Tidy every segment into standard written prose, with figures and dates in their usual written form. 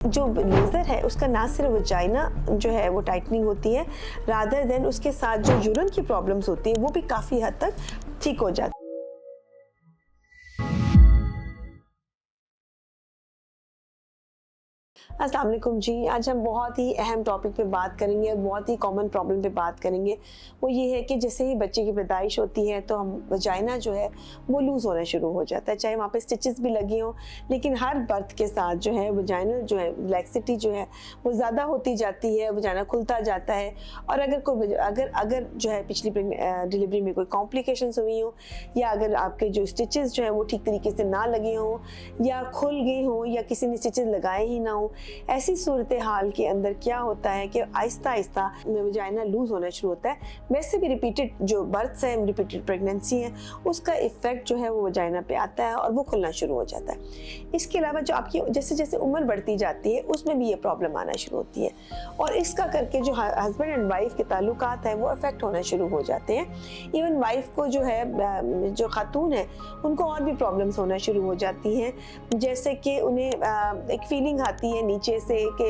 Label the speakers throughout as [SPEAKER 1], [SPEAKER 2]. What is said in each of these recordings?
[SPEAKER 1] जो लेज़र है उसका ना सिर्फ वजाइना जो है वो टाइटनिंग होती है, रादर देन उसके साथ जो यूरिन की प्रॉब्लम्स होती हैं वो भी काफ़ी हद तक ठीक हो जाती है। अस्सलाम वालेकुम जी, आज हम बहुत ही अहम टॉपिक पे बात करेंगे, बहुत ही कॉमन प्रॉब्लम पे बात करेंगे। वो ये है कि जैसे ही बच्चे की पैदाइश होती है तो हम वजाइना जो है वो लूज़ होना शुरू हो जाता है, चाहे वहाँ पे स्टिचेस भी लगी हों, लेकिन हर बर्थ के साथ जो है वजाइना जो है लैक्सिटी जो है वो ज़्यादा होती जाती है, वजाइना खुलता जाता है। और अगर जो है पिछली डिलीवरी में कोई कॉम्प्लिकेशंस हुई हों, या अगर आपके जो स्टिचेस जो हैं वो ठीक तरीके से ना लगे हों या खुल गए हों या किसी ने स्टिचेस लगाए ही ना हों, ऐसी सूरत हाल के अंदर क्या होता है कि आहिस्ता आहिस्ता वजाइना लूज होना शुरू होता है। वैसे भी रिपीटेड जो बर्थ्स हैं, रिपीटेड प्रेगनेंसी है, उसका इफेक्ट जो है वो वजाइना पे आता है और वो खुलना शुरू हो जाता है। इसके अलावा जो आपकी जैसे जैसे उम्र बढ़ती जाती है उसमें भी ये प्रॉब्लम आना शुरू होती है और इसका करके जो हस्बैंड एंड वाइफ के ताल्लुकात हैं वो अफेक्ट होना शुरू हो जाते हैं। इवन वाइफ को जो है जो खातून है उनको और भी प्रॉब्लम्स होना शुरू हो जाती हैं, जैसे कि उन्हें एक फीलिंग आती है नीचे से कि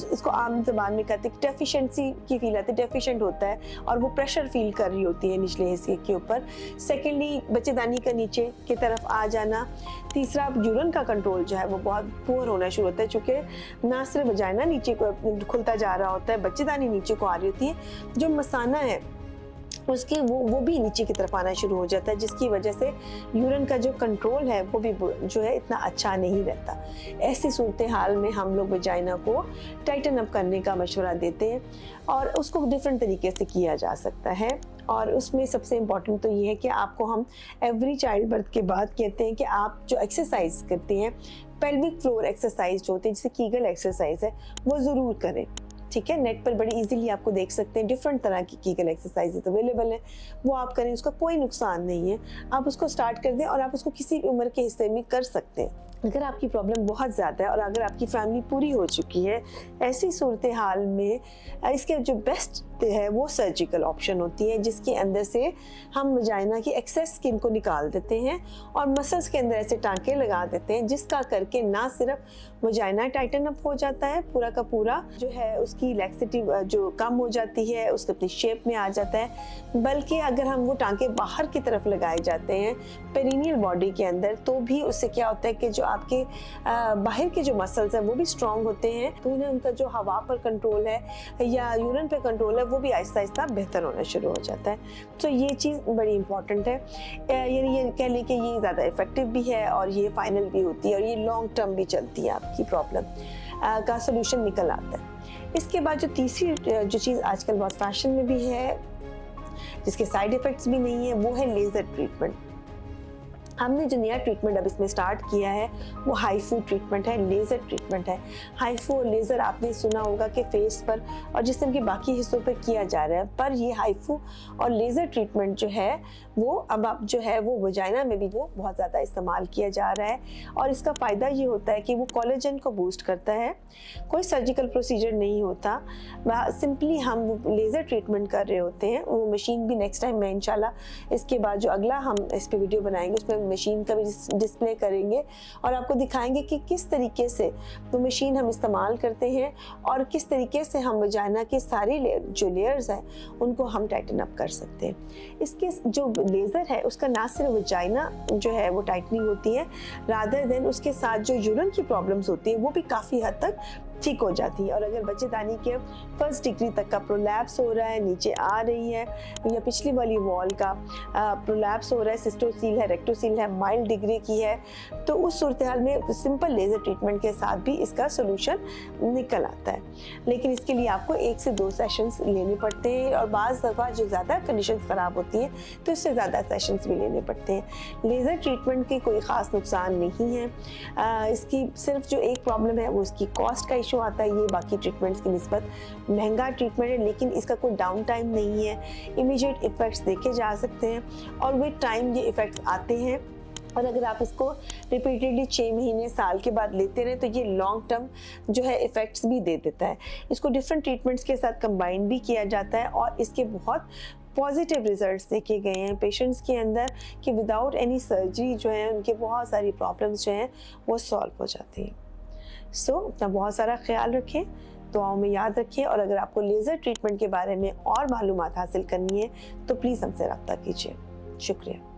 [SPEAKER 1] इसको आम ज़बान में कहते हैं डेफिशिएंसी की फील आती है, डेफिशिएंट होता है और वो प्रेशर फील कर रही होती है निचले हिस्से के ऊपर। सेकेंडली बच्चेदानी का नीचे की तरफ आ जाना। तीसरा यूरिन का कंट्रोल जो है वो बहुत पुअर होना शुरू होता है, चूँकि ना सिर्फ वजाइना नीचे को खुलता जा रहा होता है, बच्चेदानी नीचे को आ रही होती है, जो मसाना है उसके वो भी नीचे की तरफ आना शुरू हो जाता है, जिसकी वजह से यूरिन का जो कंट्रोल है वो भी जो है इतना अच्छा नहीं रहता। ऐसी सूरत हाल में हम लोग वजाइना को टाइटन अप करने का मशवरा देते हैं और उसको डिफरेंट तरीके से किया जा सकता है। और उसमें सबसे इम्पॉर्टेंट तो ये है कि आपको हम एवरी चाइल्ड बर्थ के बाद कहते हैं कि आप जो एक्सरसाइज करते हैं, पेल्विक फ्लोर एक्सरसाइज जो होती है जिसे कीगल एक्सरसाइज है, वो ज़रूर करें। ठीक है, नेट पर बड़ी इजीली आपको देख सकते हैं, डिफरेंट तरह की कीगल एक्सरसाइजेस अवेलेबल हैं, वो आप करें, उसका कोई नुकसान नहीं है। आप उसको स्टार्ट कर दें और आप उसको किसी भी उम्र के हिस्से में कर सकते हैं। अगर आपकी प्रॉब्लम बहुत ज़्यादा है और अगर आपकी फैमिली पूरी हो चुकी है, ऐसी सूरत हाल में इसके जो बेस्ट है वो सर्जिकल ऑप्शन होती है, जिसके अंदर से हम वजाइना की एक्सेस स्किन को निकाल देते हैं और मसल्स के अंदर ऐसे टांके लगा देते हैं, जिसका करके ना सिर्फ वजाइना टाइटन अप हो जाता है, पूरा का पूरा जो है उसकी लैक्सिटी जो कम हो जाती है, उसके अपनी शेप में आ जाता है, बल्कि अगर हम वो टांके बाहर की तरफ लगाए जाते हैं पेरिनियल बॉडी के अंदर, तो भी उससे क्या होता है कि जो आपके बाहर के जो मसल्स हैं वो भी स्ट्रॉन्ग होते हैं, तो उन्हें उनका जो हवा पर कंट्रोल है या यूरिन पे कंट्रोल है वो भी आहिस्ता आहिस्ता बेहतर होना शुरू हो जाता है। तो ये चीज़ बड़ी इंपॉर्टेंट है, यानी ये कह लें कि ये ज़्यादा इफेक्टिव भी है और ये फाइनल भी होती है और ये लॉन्ग टर्म भी चलती है, आपकी प्रॉब्लम का सोल्यूशन निकल आता है। इसके बाद जो तीसरी जो चीज़ आजकल बहुत फैशन में भी है, जिसके साइड इफ़ेक्ट्स भी नहीं है, वो है लेज़र ट्रीटमेंट। हमने जो नया ट्रीटमेंट अब इसमें स्टार्ट किया है वो हाइफू ट्रीटमेंट है, लेज़र ट्रीटमेंट है। हाइफू और लेज़र आपने सुना होगा कि फेस पर और जिस्म के बाकी हिस्सों पर किया जा रहा है, पर ये हाइफू और लेज़र ट्रीटमेंट जो है वो अब जो है वो वजाइना में भी वो बहुत ज़्यादा इस्तेमाल किया जा रहा है और इसका फ़ायदा ये होता है कि वो कोलेजन को बूस्ट करता है। कोई सर्जिकल प्रोसीजर नहीं होता, सिंपली हम लेज़र ट्रीटमेंट कर रहे होते हैं। वो मशीन भी नेक्स्ट टाइम मैं इंशाल्लाह इसके बाद जो अगला हम इस पर वीडियो बनाएंगे उसमें मशीन का भी डिस्प्ले करेंगे और आपको दिखाएंगे कि किस तरीके से वो मशीन हम इस्तेमाल करते हैं और किस तरीके से हम वजाइना के सारे जो लेयर्स हैं उनको हम टाइटन अप कर सकते हैं। इसके जो लेज़र है उसका ना सिर्फ वजाइना जो है वो टाइटनिंग होती है, रादर देन उसके साथ जो यूरिन की प्रॉब्लम्स होती है वो भी काफ़ी हद तक ठीक हो जाती है। और अगर बच्चेदानी के फर्स्ट डिग्री तक का प्रोलैप्स हो रहा है, नीचे आ रही है, या पिछली वाली वॉल का प्रोलैप्स हो रहा है, सिस्टोसील है, रेक्टोसील है, माइल्ड डिग्री की है, तो उस सूरत हाल में सिंपल लेज़र ट्रीटमेंट के साथ भी इसका सोल्यूशन निकल आता है। लेकिन इसके लिए आपको 1 से 2 सेशंस लेने पड़ते हैं और बाज़ दफ़ा जो ज़्यादा कंडीशन ख़राब होती है तो इससे ज़्यादा सेशंस भी लेने पड़ते हैं। लेज़र ट्रीटमेंट के कोई ख़ास नुकसान नहीं है, इसकी सिर्फ जो एक प्रॉब्लम है वो इसकी कॉस्ट का इशू आता है। ये बाकी ट्रीटमेंट्स की निस्बत महंगा ट्रीटमेंट है, लेकिन इसका कोई डाउन टाइम नहीं है, इमीडिएट इफेक्ट्स देखे जा सकते हैं और विद टाइम ये इफेक्ट्स आते हैं। और अगर आप इसको रिपीटेडली 6 महीने साल के बाद लेते रहें तो ये लॉन्ग टर्म जो है इफ़ेक्ट्स भी दे देता है। इसको डिफरेंट ट्रीटमेंट्स के साथ कंबाइन भी किया जाता है और इसके बहुत पॉजिटिव रिजल्ट्स देखे गए हैं पेशेंट्स के अंदर कि विदाउट एनी सर्जरी जो है उनके बहुत सारी प्रॉब्लम्स जो हैं वो सॉल्व हो जाती हैं। सो अपना बहुत सारा ख्याल रखें, दुआओं में याद रखिए, और अगर आपको लेज़र ट्रीटमेंट के बारे में और मालूमात हासिल करनी है तो प्लीज़ हमसे रब्ता कीजिए। शुक्रिया।